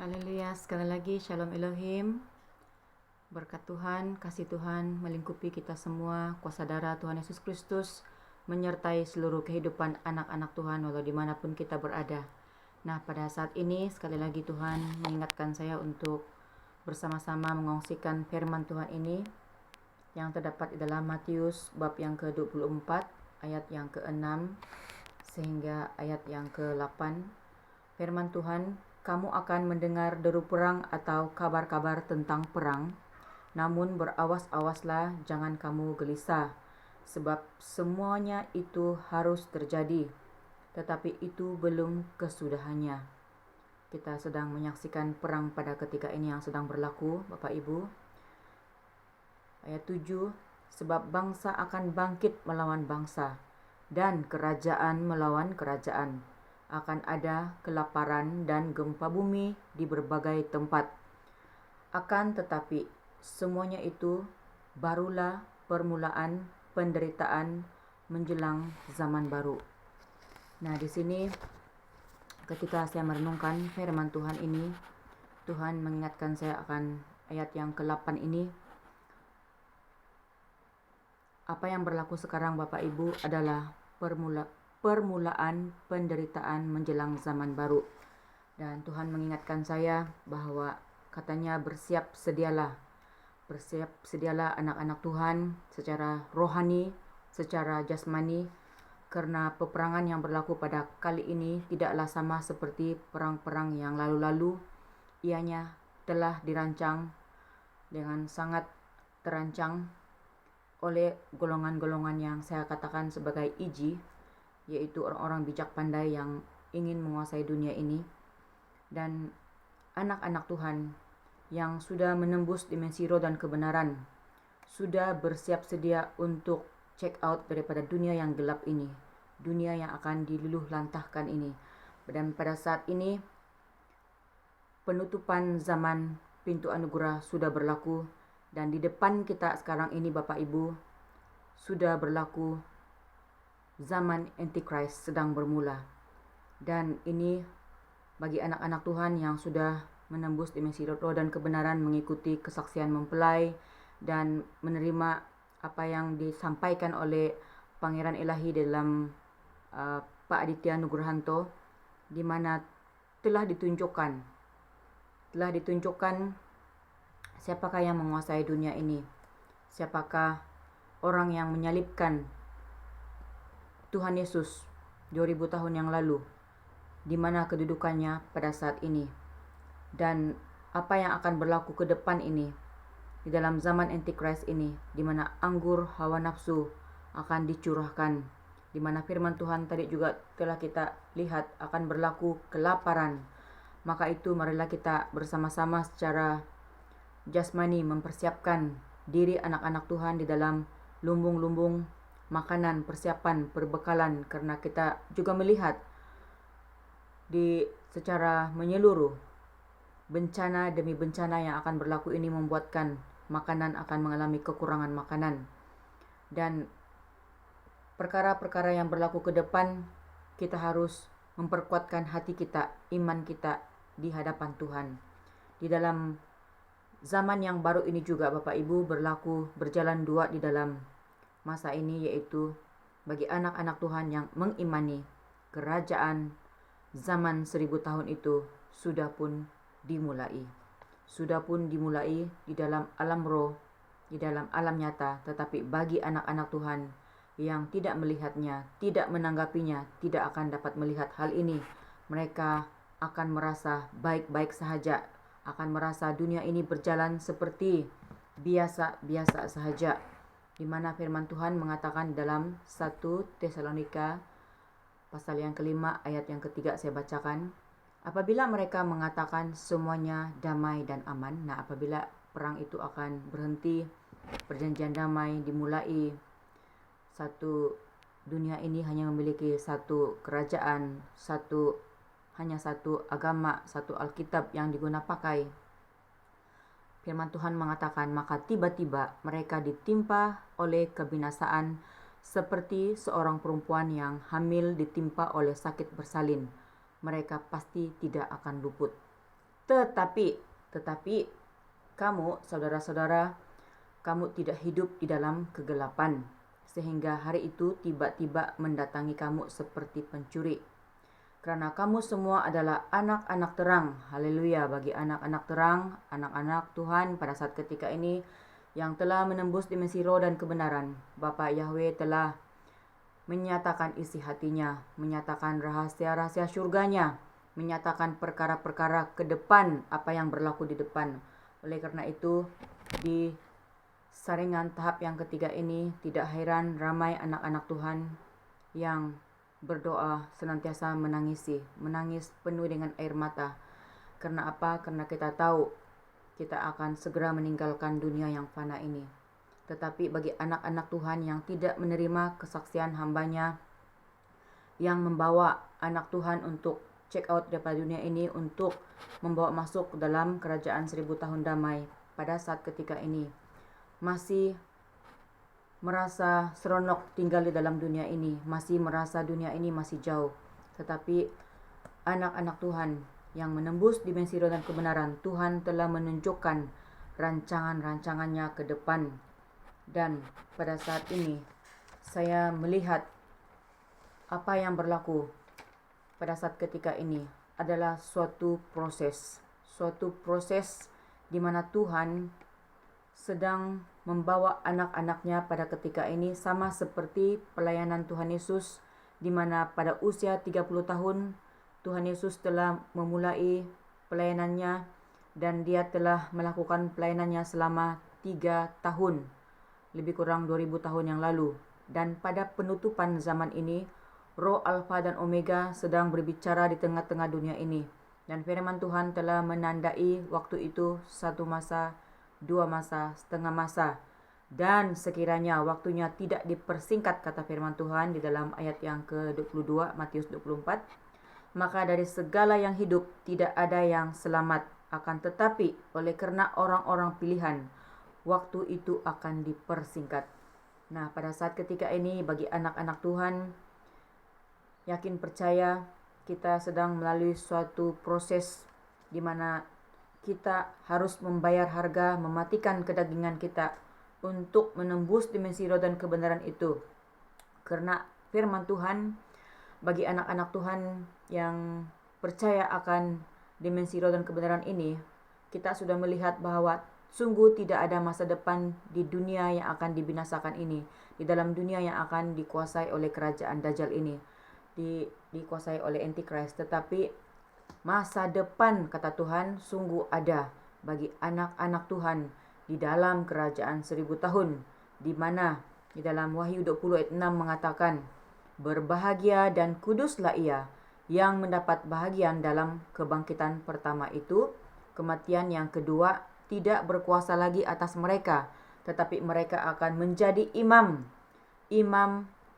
Haleluya, sekali lagi Shalom Elohim. Berkat Tuhan, kasih Tuhan melingkupi kita semua. Kuasa darah Tuhan Yesus Kristus menyertai seluruh kehidupan anak-anak Tuhan walau dimanapun kita berada. Nah, pada saat ini sekali lagi Tuhan mengingatkan saya untuk bersama-sama mengongsikan firman Tuhan ini yang terdapat di dalam Matius bab yang ke-24 ayat yang ke-6 sehingga ayat yang ke-8. Firman Tuhan, kamu akan mendengar deru perang atau kabar-kabar tentang perang. Namun berawas-awaslah, jangan kamu gelisah, sebab semuanya itu harus terjadi, tetapi itu belum kesudahannya. Kita sedang menyaksikan perang pada ketika ini yang sedang berlaku, Bapak Ibu. Ayat 7, sebab bangsa akan bangkit melawan bangsa, dan kerajaan melawan kerajaan. Akan ada kelaparan dan gempa bumi di berbagai tempat. Akan tetapi semuanya itu barulah permulaan penderitaan menjelang zaman baru. Nah, di sini ketika saya merenungkan firman Tuhan ini, Tuhan mengingatkan saya akan ayat yang ke-8 ini. Apa yang berlaku sekarang Bapak Ibu adalah permulaan penderitaan menjelang zaman baru. Dan Tuhan mengingatkan saya bahwa katanya bersiap sedialah anak-anak Tuhan secara rohani, secara jasmani, karena peperangan yang berlaku pada kali ini tidaklah sama seperti perang-perang yang lalu-lalu. Ianya telah dirancang dengan sangat terancang oleh golongan-golongan yang saya katakan sebagai iji, yaitu orang-orang bijak pandai yang ingin menguasai dunia ini. Dan anak-anak Tuhan yang sudah menembus dimensi roh dan kebenaran, sudah bersiap sedia untuk check out daripada dunia yang gelap ini, dunia yang akan diluluh lantahkan ini. Dan pada saat ini, penutupan zaman pintu anugerah sudah berlaku, dan di depan kita sekarang ini Bapak Ibu, sudah berlaku zaman Antichrist sedang bermula. Dan ini bagi anak-anak Tuhan yang sudah menembus dimensi roh dan kebenaran, mengikuti kesaksian mempelai dan menerima apa yang disampaikan oleh Pangeran Ilahi dalam Pak Aditya Nugrahanto, di mana telah ditunjukkan siapakah yang menguasai dunia ini, siapakah orang yang menyalibkan Tuhan Yesus 2000 tahun yang lalu, di mana kedudukannya pada saat ini, dan apa yang akan berlaku ke depan ini di dalam zaman Antichrist ini, di mana anggur hawa nafsu akan dicurahkan, di mana firman Tuhan tadi juga telah kita lihat akan berlaku kelaparan. Maka itu marilah kita bersama-sama secara jasmani mempersiapkan diri anak-anak Tuhan di dalam lumbung-lumbung makanan, persiapan, perbekalan, karena kita juga melihat di secara menyeluruh bencana demi bencana yang akan berlaku ini membuatkan makanan akan mengalami kekurangan makanan. Dan perkara-perkara yang berlaku ke depan, kita harus memperkuatkan hati kita, iman kita di hadapan Tuhan. Di dalam zaman yang baru ini juga Bapak Ibu berjalan dua di dalam masa ini, yaitu bagi anak-anak Tuhan yang mengimani kerajaan zaman 1000 tahun itu sudah pun dimulai di dalam alam roh, di dalam alam nyata. Tetapi bagi anak-anak Tuhan yang tidak melihatnya, tidak menanggapinya, tidak akan dapat melihat hal ini, mereka akan merasa baik-baik sahaja, akan merasa dunia ini berjalan seperti biasa-biasa sahaja, di mana firman Tuhan mengatakan dalam 1 Tesalonika pasal yang ke-5 ayat yang ke-3 saya bacakan. Apabila mereka mengatakan semuanya damai dan aman, nah apabila perang itu akan berhenti, perjanjian damai dimulai, satu dunia ini hanya memiliki satu kerajaan, hanya satu agama, satu Alkitab yang digunakan pakai. Firman Tuhan mengatakan, maka tiba-tiba mereka ditimpa oleh kebinasaan seperti seorang perempuan yang hamil ditimpa oleh sakit bersalin. Mereka pasti tidak akan luput. Tetapi kamu, saudara-saudara, kamu tidak hidup di dalam kegelapan, sehingga hari itu tiba-tiba mendatangi kamu seperti pencuri. Karena kamu semua adalah anak-anak terang. Haleluya bagi anak-anak terang, anak-anak Tuhan pada saat ketika ini yang telah menembus dimensi roh dan kebenaran. Bapa Yahweh telah menyatakan isi hatinya, menyatakan rahasia-rahasia surganya, menyatakan perkara-perkara ke depan, apa yang berlaku di depan. Oleh karena itu, di saringan tahap yang ketiga ini, tidak heran ramai anak-anak Tuhan yang berdoa senantiasa menangis penuh dengan air mata. Karena apa? Karena kita tahu kita akan segera meninggalkan dunia yang fana ini. Tetapi bagi anak-anak Tuhan yang tidak menerima kesaksian hambanya, yang membawa anak Tuhan untuk check out daripada dunia ini, untuk membawa masuk dalam kerajaan 1000 tahun damai, pada saat ketika ini masih merasa seronok tinggal di dalam dunia ini, masih merasa dunia ini masih jauh. Tetapi anak-anak Tuhan yang menembus dimensi roh dan kebenaran, Tuhan telah menunjukkan rancangan-rancangannya ke depan. Dan pada saat ini saya melihat apa yang berlaku pada saat ketika ini adalah suatu proses di mana Tuhan sedang membawa anak-anaknya pada ketika ini, sama seperti pelayanan Tuhan Yesus, di mana pada usia 30 tahun Tuhan Yesus telah memulai pelayanannya, dan dia telah melakukan pelayanannya selama 3 tahun, lebih kurang 2000 tahun yang lalu. Dan pada penutupan zaman ini, Roh Alfa dan Omega sedang berbicara di tengah-tengah dunia ini, dan firman Tuhan telah menandai waktu itu 1 masa, 2 masa, setengah masa. Dan sekiranya waktunya tidak dipersingkat, kata firman Tuhan di dalam ayat yang ke-22 Matius 24, maka dari segala yang hidup tidak ada yang selamat, akan tetapi oleh karena orang-orang pilihan, waktu itu akan dipersingkat. Nah, pada saat ketika ini bagi anak-anak Tuhan, yakin percaya kita sedang melalui suatu proses di mana kita harus membayar harga, mematikan kedagingan kita untuk menembus dimensi roh dan kebenaran itu. Karena firman Tuhan bagi anak-anak Tuhan yang percaya akan dimensi roh dan kebenaran ini, kita sudah melihat bahwa sungguh tidak ada masa depan di dunia yang akan dibinasakan ini, di dalam dunia yang akan dikuasai oleh kerajaan Dajjal ini, dikuasai oleh Antichrist. Tetapi masa depan, kata Tuhan, sungguh ada bagi anak-anak Tuhan di dalam kerajaan 1000 tahun, di mana di dalam Wahyu 20 ayat 6 mengatakan, berbahagia dan kuduslah ia yang mendapat bahagian dalam kebangkitan pertama itu. Kematian yang kedua tidak berkuasa lagi atas mereka, tetapi mereka akan menjadi imam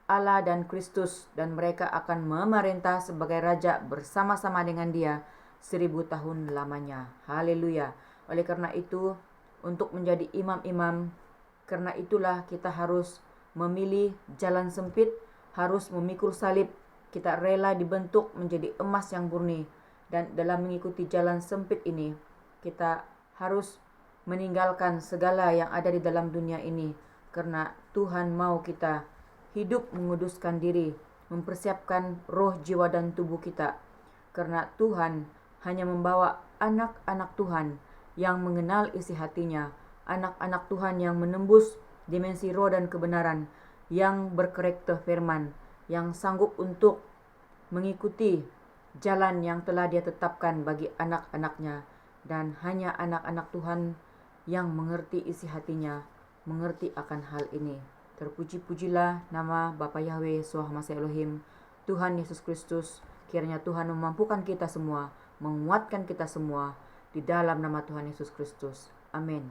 Allah dan Kristus, dan mereka akan memerintah sebagai raja bersama-sama dengan dia 1000 tahun lamanya. Haleluya. Oleh karena itu, untuk menjadi imam-imam, karena itulah kita harus memilih jalan sempit, harus memikul salib. Kita rela dibentuk menjadi emas yang murni, dan dalam mengikuti jalan sempit ini, kita harus meninggalkan segala yang ada di dalam dunia ini, karena Tuhan mau kita hidup menguduskan diri, mempersiapkan roh, jiwa, dan tubuh kita. Karena Tuhan hanya membawa anak-anak Tuhan yang mengenal isi hatinya, anak-anak Tuhan yang menembus dimensi roh dan kebenaran, yang berkarakter firman, yang sanggup untuk mengikuti jalan yang telah dia tetapkan bagi anak-anaknya. Dan hanya anak-anak Tuhan yang mengerti isi hatinya, mengerti akan hal ini. Terpuji-pujilah nama Bapa Yahweh, Yeshua Masih Elohim, Tuhan Yesus Kristus. Kiranya Tuhan memampukan kita semua, menguatkan kita semua di dalam nama Tuhan Yesus Kristus. Amin.